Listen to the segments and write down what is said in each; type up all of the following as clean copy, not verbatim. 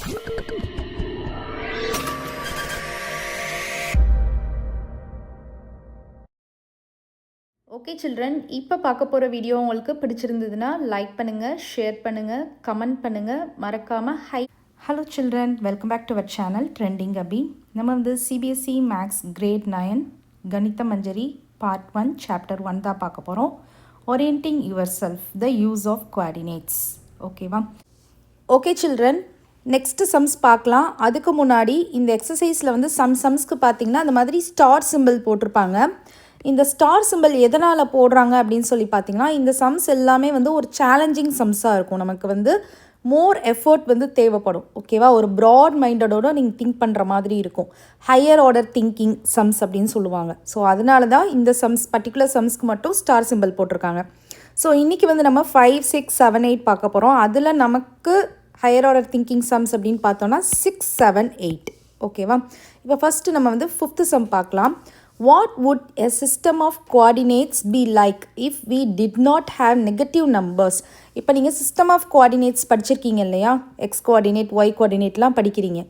Okay children, இப்போ பார்க்க போகிற வீடியோ உங்களுக்கு பிடிச்சிருந்ததுன்னா லைக் பண்ணுங்கள், ஷேர் பண்ணுங்கள், கமெண்ட் பண்ணுங்கள், மறக்காமல் hello children, welcome back to our channel trending Abhi. நம்ம வந்து சிபிஎஸ்சி மேக்ஸ் கிரேட் 9 கணித மஞ்சரி பார்ட் 1 சாப்டர் 1 தான் பார்க்க போகிறோம். Orienting yourself, the use of coordinates. ஓகேவா? ஓகே சில்ட்ரன், நெக்ஸ்ட்டு சம்ஸ் பார்க்கலாம். அதுக்கு முன்னாடி இந்த எக்ஸசைஸில் வந்து சம்ஸ்க்கு பார்த்திங்கன்னா அந்த மாதிரி ஸ்டார் சிம்பிள் போட்டிருப்பாங்க. இந்த ஸ்டார் சிம்பிள் எதனால் போடுறாங்க அப்படின்னு சொல்லி பார்த்தீங்கன்னா, இந்த சம்ஸ் எல்லாமே வந்து ஒரு சேலஞ்சிங் சம்ஸாக இருக்கும். நமக்கு வந்து மோர் எஃபர்ட் வந்து தேவைப்படும். ஓகேவா? ஒரு ப்ராட் மைண்டடோடு நீங்கள் திங்க் பண்ணுற மாதிரி இருக்கும். ஹையர் ஆர்டர் திங்கிங் சம்ஸ் அப்படின்னு சொல்லுவாங்க. ஸோ அதனால தான் இந்த சம்ஸ் பர்டிகுலர் சம்ஸ்க்கு மட்டும் ஸ்டார் சிம்பிள் போட்டிருக்காங்க. ஸோ இன்றைக்கி வந்து நம்ம 5, 6, 7, 8 பார்க்க போகிறோம். அதில் நமக்கு ஹையர் ஆர்டர் திங்கிங் சம்ஸ் அப்படின்னு பார்த்தோன்னா 6, 7, 8. ஓகேவா? இப்போ ஃபஸ்ட்டு நம்ம வந்து 5th சம் பார்க்கலாம். What would a system of coordinates be like if we did not have negative numbers? இப்போ நீங்கள் சிஸ்டம் ஆஃப் கோஆர்டினேட்ஸ் படிச்சிருக்கீங்க இல்லையா? எக்ஸ் கோஆர்டினேட், ஒய் கோஆர்டினேட்லாம் படிக்கிறீங்க.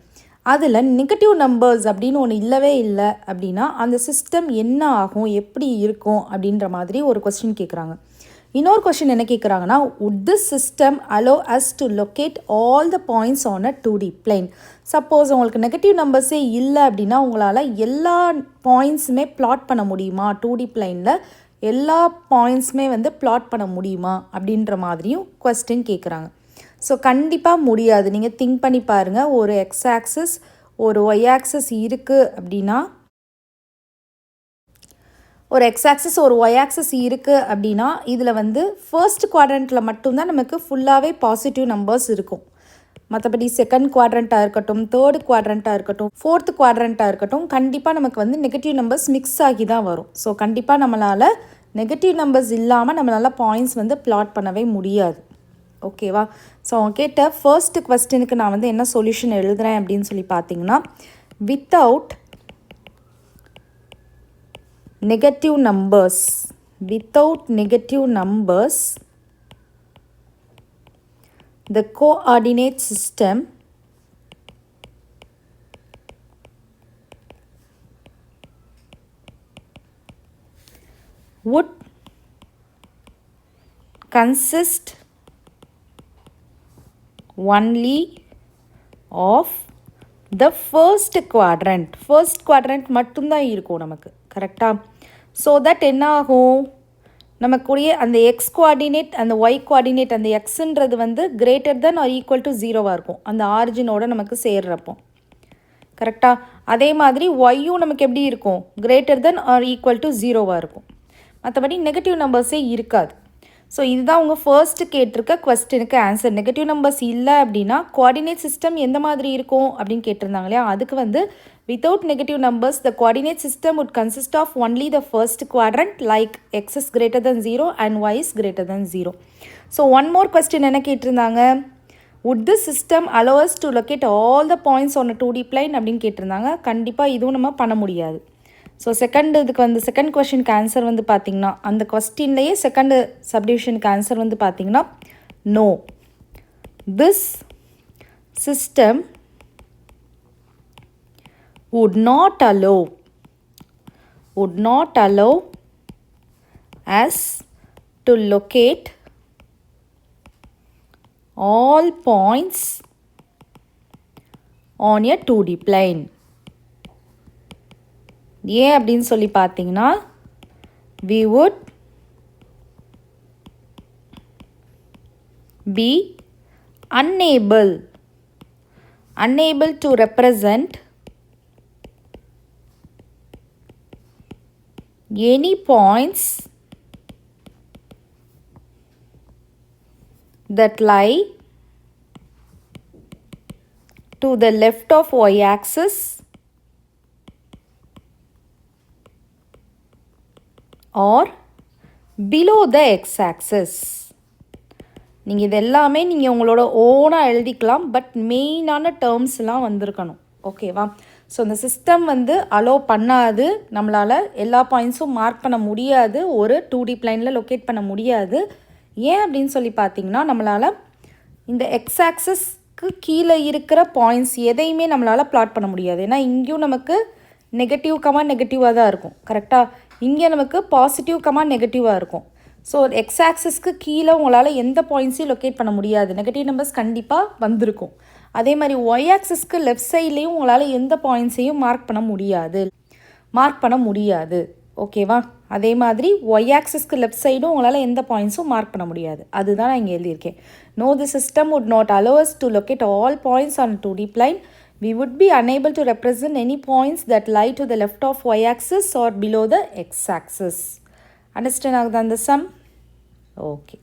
அதில் நெகட்டிவ் நம்பர்ஸ் அப்படின்னு ஒன்று இல்லவே இல்லை அப்படின்னா அந்த சிஸ்டம் என்ன ஆகும், எப்படி இருக்கும் அப்படின்ற மாதிரி ஒரு கொஸ்டின் கேட்குறாங்க. இன்னொரு கொஸ்டின் என்ன கேட்குறாங்கன்னா, would this system allow us to locate all the points on a 2D plane? Suppose உங்களுக்கு நெகட்டிவ் நம்பர்ஸே இல்லை அப்படின்னா உங்களால் எல்லா பாயிண்ட்ஸுமே பிளாட் பண்ண முடியுமா? 2D பிளைனில் எல்லா பாயிண்ட்ஸுமே வந்து பிளாட் பண்ண முடியுமா அப்படின்ற மாதிரியும் கொஸ்டின் கேட்குறாங்க. ஸோ கண்டிப்பாக முடியாது. நீங்கள் திங்க் பண்ணி பாருங்கள். ஒரு எக்ஸ் ஆக்சஸ், ஒரு ஒய் ஆக்சஸ் இருக்குது அப்படின்னா, ஒரு எக்ஸ் ஆக்சஸ் ஒரு ஒய் ஆக்சஸ் இருக்குது அப்படின்னா இதில் வந்து ஃபர்ஸ்ட் குவாட்ரண்ட்டில் மட்டும்தான் நமக்கு ஃபுல்லாகவே பாசிட்டிவ் நம்பர்ஸ் இருக்கும். மற்றபடி செகண்ட் குவாட்ரண்ட்டாக இருக்கட்டும், தேர்டு குவாட்ரண்ட்டாக இருக்கட்டும், ஃபோர்த்து குவாட்ரண்ட்டாக இருக்கட்டும், கண்டிப்பாக நமக்கு வந்து நெகட்டிவ் நம்பர்ஸ் மிக்ஸ் ஆகி தான் வரும். ஸோ கண்டிப்பாக நம்மளால் நெகட்டிவ் நம்பர்ஸ் இல்லாமல் நம்மளால் பாயிண்ட்ஸ் வந்து பிளாட் பண்ணவே முடியாது. ஓகேவா? ஸோ அவங்க கேட்ட ஃபர்ஸ்ட் கொஸ்டினுக்கு நான் வந்து என்ன சொல்யூஷன் எழுதுகிறேன் அப்படின்னு சொல்லி பார்த்தீங்கன்னா, without negative numbers, the coordinate system would consist only of the first quadrant மட்டும்தான் இருக்கும் நமக்கு. கரெக்டாக? ஸோ தட் என்ன ஆகும், நமக்குரிய அந்த எக்ஸ் கோஆர்டினேட், அந்த ஒய் கோஆர்டினேட், அந்த எக்ஸுன்றது வந்து greater than or equal to 0வாக இருக்கும் அந்த ஆரிஜினோட நமக்கு சேர்றப்போ. கரெக்டாக? அதே மாதிரி ஒய்யும் நமக்கு எப்படி இருக்கும், greater than or equal to 0வாக இருக்கும். மற்றபடி நெகட்டிவ் நம்பர்ஸே இருக்காது. ஸோ இதுதான் உங்கள் ஃபர்ஸ்ட்டு கேட்டிருக்க கொஸ்டினுக்கு ஆன்சர். நெகட்டிவ் நம்பர்ஸ் இல்லை அப்படின்னா கோஆர்டினேட் சிஸ்டம் எந்த மாதிரி இருக்கும் அப்படின்னு கேட்டிருந்தாங்க இல்லையா? அதுக்கு வந்து without negative numbers, the coordinate system would consist of only the first quadrant like x is greater than 0 and y is greater than 0. So one more question என்ன கேட்டிருந்தாங்க, would this system allow us to locate all the points on a 2D plane அப்படின்னு கேட்டிருந்தாங்க. கண்டிப்பாக இதுவும் நம்ம பண்ண முடியாது. So இதுக்கு வந்து செகண்ட் கொஸ்டினுக்கு ஆன்சர் வந்து பார்த்திங்கன்னா, அந்த கொஸ்டின்லேயே செகண்ட் சப்டிவிஷனுக்கு ஆன்சர் வந்து பார்த்திங்கன்னா, no, this system would not allow us to locate all points on a 2D plane. ஏன் அப்படின்னு சொல்லி பார்த்தீங்கன்னா, we would be unable to represent any points that lie to the left of y-axis or below the x-axis. நீங்கள் இது எல்லாமே நீங்கள் உங்களோட ஓனாக எழுதிக்கலாம். பட் மெயினான டேர்ம்ஸ்லாம் வந்திருக்கணும். ஓகேவா? ஸோ இந்த சிஸ்டம் வந்து அலோவ் பண்ணாது. நம்மளால் எல்லா பாயிண்ட்ஸும் மார்க் பண்ண முடியாது. ஒரு 2D பிளைனில் லொக்கேட் பண்ண முடியாது. ஏன் அப்படின்னு சொல்லி பார்த்தீங்கன்னா, நம்மளால் இந்த எக்ஸ் ஆக்சஸ் எக்ஸாக்ஸஸ்க்கு கீழே இருக்கிற பாயிண்ட்ஸ் எதையுமே நம்மளால் ப்ளாட் பண்ண முடியாது. ஏன்னா இங்கேயும் நமக்கு நெகட்டிவ் கமா நெகட்டிவாக தான் இருக்கும். கரெக்டாக? இங்கே நமக்கு பாசிட்டிவ் கமா நெகட்டிவாக இருக்கும். ஸோ எக்ஸாக்ஸஸ்க்கு கீழே உங்களால் எந்த பாயிண்ட்ஸையும் லொக்கேட் பண்ண முடியாது. நெகட்டிவ் நம்பர்ஸ் கண்டிப்பாக வந்திருக்கும். அதே மாதிரி ஒய் ஆக்சஸ்க்கு லெஃப்ட் சைட்லேயும் உங்களால் எந்த பாயிண்ட்ஸையும் மார்க் பண்ண முடியாது. ஓகேவா? அதே மாதிரி ஒய் ஆக்சஸ்க்கு லெஃப்ட் சைடும் உங்களால் எந்த பாயிண்ட்ஸும் மார்க் பண்ண முடியாது. அதுதான் நான் இங்கே எழுதியிருக்கேன். No the system would not allow us to locate all points on 2D plane. We would be unable to represent any points that lie to the left of y-axis or below the x-axis. Understand ஆகுதா அந்த sum? Okay.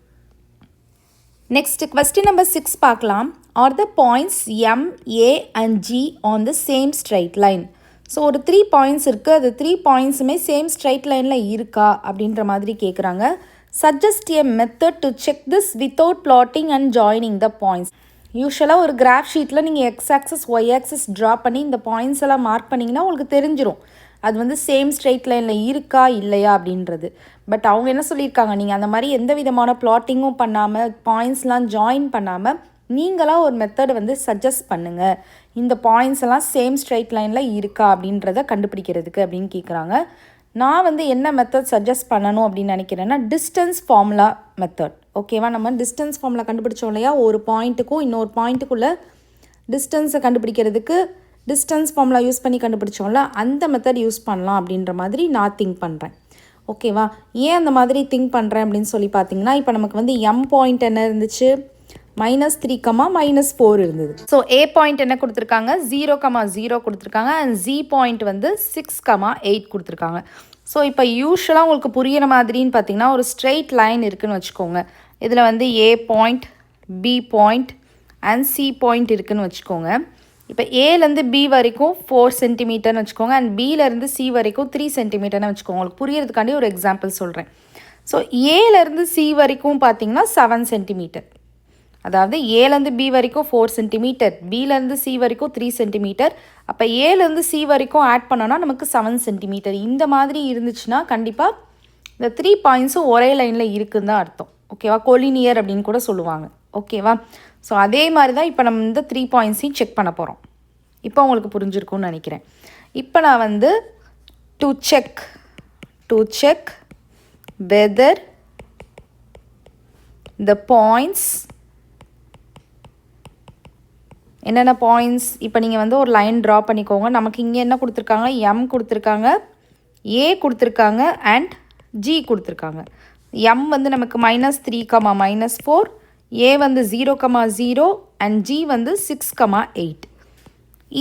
Next question number 6 பார்க்கலாம். Are the points M, A and G on the same straight line? So ஒரு 3 points இருக்குது. அது 3 பாயிண்ட்ஸுமே same straight லைனில் இருக்கா அப்படின்ற மாதிரி கேட்குறாங்க. Suggest a method to check this without plotting and joining the points. யூஸ்வலாக ஒரு கிராஃப் ஷீட்டில் நீங்கள் X axis Y axis draw பண்ணி இந்த பாயிண்ட்ஸ் எல்லாம் மார்க் பண்ணிங்கன்னா உங்களுக்கு தெரிஞ்சிடும் அது வந்து சேம் ஸ்ட்ரைட் லைனில் இருக்கா இல்லையா அப்படின்றது. பட் அவங்க என்ன சொல்லியிருக்காங்க, நீங்கள் அந்த மாதிரி எந்த விதமான பிளாட்டிங்கும் பண்ணாமல் பாயிண்ட்ஸ்லாம் ஜாயின் பண்ணாமல் நீங்களாக ஒரு மெத்தடை வந்து சஜஸ்ட் பண்ணுங்கள், இந்த பாயிண்ட்ஸ் எல்லாம் சேம் ஸ்ட்ரைட் லைனில் இருக்கா அப்படின்றத கண்டுபிடிக்கிறதுக்கு அப்படின்னு கேட்குறாங்க. நான் வந்து என்ன மெத்தட் சஜஸ்ட் பண்ணணும் அப்படின்னு நினைக்கிறேன்னா டிஸ்டன்ஸ் ஃபார்முலா மெத்தட். ஓகேவா? நம்ம டிஸ்டன்ஸ் ஃபார்முலா கண்டுபிடிச்சோம் இல்லையா, ஒரு பாயிண்ட்டுக்கும் இன்னொரு பாயிண்ட்டுக்குள்ளே டிஸ்டன்ஸை கண்டுபிடிக்கிறதுக்கு டிஸ்டன்ஸ் ஃபார்முலா யூஸ் பண்ணி கண்டுபிடிச்சோம்ல, அந்த மெத்தட் யூஸ் பண்ணலாம் அப்படின்ற மாதிரி நான் திங்க் பண்ணுறேன். ஓகேவா? ஏன் அந்த மாதிரி திங்க் பண்ணுறேன் அப்படின்னு சொல்லி பார்த்தீங்கன்னா, இப்போ நமக்கு வந்து எம் பாயிண்ட் என்ன இருந்துச்சு, -3, -4 இருந்தது. ஸோ ஏ பாயிண்ட் என்ன கொடுத்துருக்காங்க, 0,0 கொடுத்துருக்காங்க. அண்ட் ஜி பாயிண்ட் வந்து 6,8 கொடுத்துருக்காங்க. ஸோ இப்போ யூஸ்வலாக உங்களுக்கு புரிகிற மாதிரின்னு பார்த்தீங்கன்னா ஒரு ஸ்ட்ரெயிட் லைன் இருக்குதுன்னு வச்சுக்கோங்க. இதில் வந்து A point, B point and C point இருக்குதுன்னு வச்சுக்கோங்க. இப்போ ஏலேருந்து பி வரைக்கும் 4 சென்டிமீட்டர்னு வச்சுக்கோங்க. அண்ட் பியிலேருந்து சி வரைக்கும் 3 சென்டிமீட்டர்னு வச்சுக்கோங்க. உங்களுக்கு புரியறதுக்காண்டி ஒரு எக்ஸாம்பிள் சொல்கிறேன். ஸோ ஏலேருந்து சி வரைக்கும் பார்த்தீங்கன்னா 7 சென்டிமீட்டர். அதாவது ஏலேருந்து பி வரைக்கும் 4 சென்டிமீட்டர், பிலேருந்து சி வரைக்கும் 3 சென்டிமீட்டர். அப்போ ஏலேருந்து சி வரைக்கும் ஆட் பண்ணோன்னா நமக்கு 7 சென்டிமீட்டர். இந்த மாதிரி இருந்துச்சுன்னா கண்டிப்பாக இந்த 3 பாயிண்ட்ஸும் ஒரே லைனில் இருக்குன்னு தான் அர்த்தம். ஓகேவா? கொலினியர் அப்படின்னு கூட சொல்லுவாங்க. ஓகேவா? ஸோ அதே மாதிரி தான் இப்போ நம்ம இந்த 3 பாயிண்ட்ஸையும் செக் பண்ண போகிறோம். இப்போ உங்களுக்கு புரிஞ்சிருக்கும்னு நினைக்கிறேன். இப்போ நான் வந்து to check whether the points, என்னென்ன பாயிண்ட்ஸ், இப்போ நீங்கள் வந்து ஒரு லைன் ட்ரா பண்ணிக்கோங்க. நமக்கு இங்கே என்ன கொடுத்துருக்காங்க, எம் கொடுத்துருக்காங்க, ஏ கொடுத்துருக்காங்க அண்ட் ஜி கொடுத்துருக்காங்க. எம் வந்து நமக்கு -3, -4, ஏ வந்து 0,0 அண்ட் ஜி வந்து 6,8.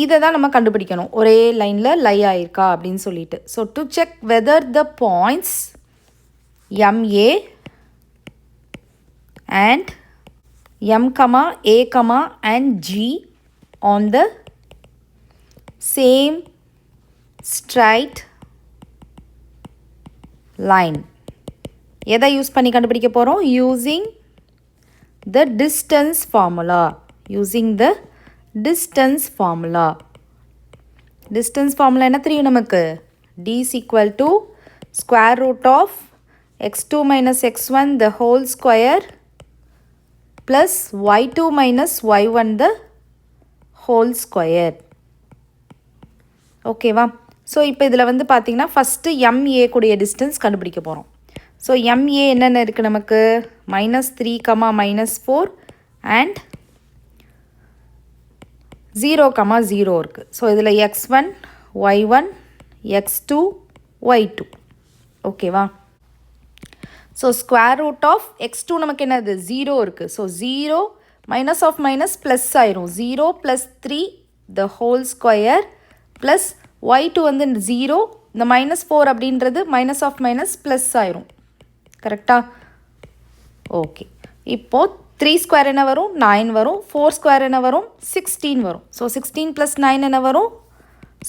இதை தான் நம்ம கண்டுபிடிக்கணும் ஒரே லைனில் லை ஆயிருக்கா அப்படின்னு சொல்லிட்டு. So to check whether the points MA and M, A, and G on the same straight line. எதை யூஸ் பண்ணி கண்டுபிடிக்க போகிறோம்? using the distance formula. Distance formula என்ன தெரியும் நமக்கு? D is equal to square root of x2 minus x1 the whole square plus y2 minus y1 the whole square. ஓகேவா? So இப்போ இதில் வந்து பார்த்திங்கன்னா ஃபஸ்ட்டு MA கூடிய டிஸ்டன்ஸ் கண்டுபிடிக்க போகிறோம். ஸோ MA என்னென்ன இருக்குது நமக்கு? -3, -4 அண்ட் 0,0 இருக்குது. ஸோ இதில் x1, y1, x2, y2. ஓகேவா? So square root of x2 நமக்கு என்னது 0 இருக்குது. So 0 minus of minus plus ஆயிரும். 0 + 3 த ஹோல் ஸ்கொயர் ப்ளஸ் y2 வந்து 0, இந்த -4 அப்படின்றது மைனஸ் ஆஃப் மைனஸ் ப்ளஸ் ஆயிரும். கரெக்டாக? ஓகே. இப்போது 3 ஸ்கொயர் என்ன வரும்? 9 வரும். 4 ஸ்கொயர் என்ன வரும்? 16 வரும். ஸோ 16 + 9 என்ன வரும்?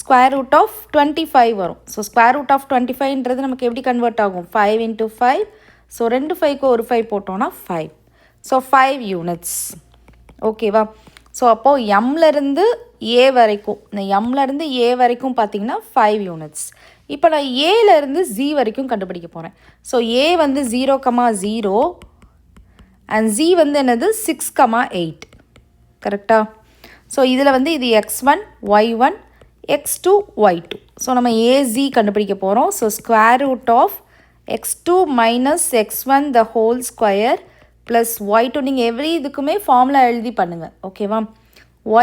ஸ்கொயர் ரூட் ஆஃப் 25 வரும். ஸோ ஸ்கொயர் ரூட் ஆஃப் 25ன்றது நமக்கு எப்படி கன்வெர்ட் ஆகும்? 5 × 5. ஸோ 2 5க்கு ஒரு 5 போட்டோன்னா 5. So 5 units. ஓகேவா? ஸோ அப்போது எம்லேருந்து ஏ வரைக்கும், இந்த எம்லேருந்து ஏ வரைக்கும் பார்த்தீங்கன்னா 5 யூனிட்ஸ். இப்போ நான் ஏலேருந்து ஜி வரைக்கும் கண்டுபிடிக்க போகிறேன். ஸோ ஏ வந்து 0,0 அண்ட் ஜி வந்து என்னது 6,8. கரெக்டாக? ஸோ இதில் வந்து இது x1 y1 x2 y2. So நம்ம az கண்டுபிடிக்க போகிறோம். So square root of x2 minus x1 the whole square plus y2. நீங்கள் எவ்ரி இதுக்குமே ஃபார்முலா எழுதி பண்ணுங்கள், ஓகேவா?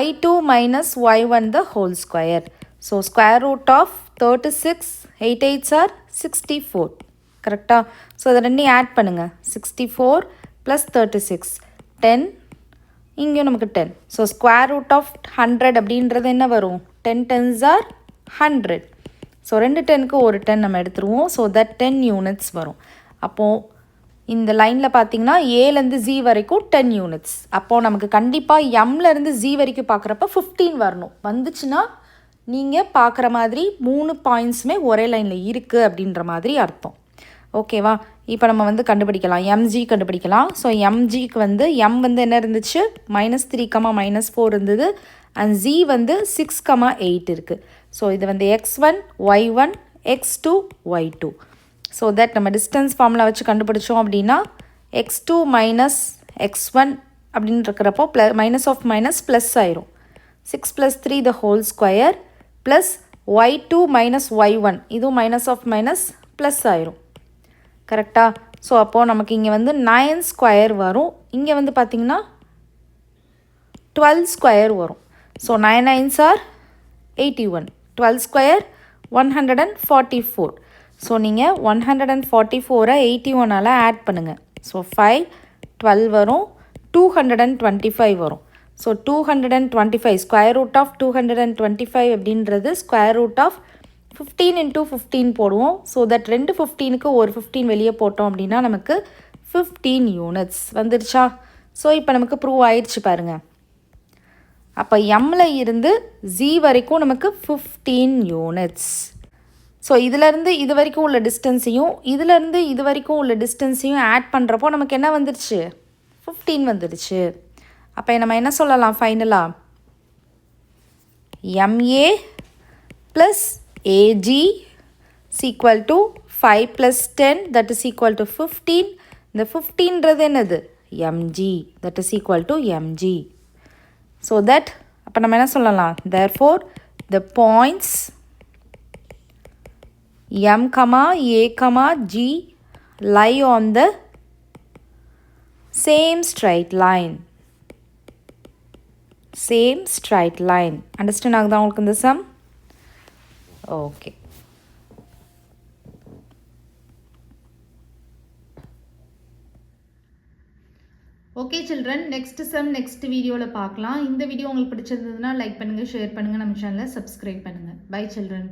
y2 minus y1 the whole square. So square root of 36, 8 8s are 64. கரெக்டா? So அதை ரெண்டையும் ஆட் பண்ணுங்கள். 64 ப்ளஸ் 36 10, இங்கேயும் நமக்கு 10. ஸோ ஸ்கொயர் ரூட் ஆஃப் 100 அப்படின்றது என்ன வரும்? 10 10s are 100. ஸோ 2 10க்கு ஒரு 10 நம்ம எடுத்துருவோம். ஸோ தட் 10 யூனிட்ஸ் வரும். அப்போது இந்த லைனில் பார்த்தீங்கன்னா ஏலேருந்து ஜி வரைக்கும் 10 யூனிட்ஸ். அப்போது நமக்கு கண்டிப்பாக எம்லேருந்து ஜி வரைக்கும் பார்க்குறப்ப 15 வரணும். வந்துச்சுன்னா நீங்கள் பார்க்குற மாதிரி 3 பாயிண்ட்ஸுமே ஒரே லைனில் இருக்குது அப்படின்ற மாதிரி அர்த்தம், ஓகேவா? இப்போ நம்ம வந்து கண்டுபிடிக்கலாம், எம்ஜி கண்டுபிடிக்கலாம். ஸோ எம்ஜிக்கு வந்து எம் வந்து என்ன இருந்துச்சு? -3, -4 இருந்தது. அண்ட் ஜி வந்து 6, 8 இருக்குது. ஸோ இது வந்து x1 y1 x2 y2. So that நம்ம டிஸ்டன்ஸ் ஃபார்முலா வச்சு கண்டுபிடிச்சோம் அப்படின்னா x2 மைனஸ் x1 அப்படின்னு இருக்கிறப்போ மைனஸ் ஆஃப் மைனஸ் ப்ளஸ் ஆயிரும். 6 + 3 த whole square plus y2 minus y1, இதுவும் மைனஸ் ஆஃப் மைனஸ் ப்ளஸ் ஆயிரும். கரெக்டாக? ஸோ அப்போது நமக்கு இங்கே வந்து 9 ஸ்கொயர் வரும். இங்கே வந்து பார்த்திங்கன்னா 12 ஸ்கொயர் வரும். So 9 9s are 81. 12 square 144. So நீங்கள் 144 81ஆல் ஆட் பண்ணுங்கள். ஸோ 5 12 வரும், 225 வரும். ஸோ 225 ஸ்கொயர் ரூட் ஆஃப் 225 அப்படின்றது ஸ்கொயர் ரூட் ஆஃப் 15 × 15 போடுவோம். ஸோ தட் 2 15க்கு ஒரு 15 வெளியே போட்டோம் அப்படின்னா நமக்கு 15 யூனிட்ஸ் வந்துடுச்சா? ஸோ இப்போ நமக்கு ப்ரூவ் ஆயிடுச்சு பாருங்கள். அப்போ எம்மில் இருந்து ஜி வரைக்கும் நமக்கு 15 யூனிட்ஸ். ஸோ இதிலேருந்து இது வரைக்கும் உள்ள டிஸ்டன்ஸையும் இதிலேருந்து இது வரைக்கும் உள்ள டிஸ்டன்ஸையும் ஆட் பண்ணுறப்போ நமக்கு என்ன வந்துடுச்சு? 15 வந்துடுச்சு. அப்போ நம்ம என்ன சொல்லலாம் ஃபைனலாக? MA plus AG is equal to 5 + 10, that is equal to 15. இந்த 15ன்றது என்னது? MG, that is equal to MG. So that அப்போ நம்ம என்ன சொல்லலாம்? Therefore the points M, A, G lie on the same straight line. Same straight line. Understand ஆகுதா உங்களுக்கு இந்த sum? Okay. Okay children, next sum next வீடியோவில் பார்க்கலாம். இந்த வீடியோ உங்களுக்கு பிடிச்சிருந்ததுன்னா லைக் பண்ணுங்கள், ஷேர் பண்ணுங்கள், நம்ம சேனலை சப்ஸ்கிரைப் பண்ணுங்கள். Bye children.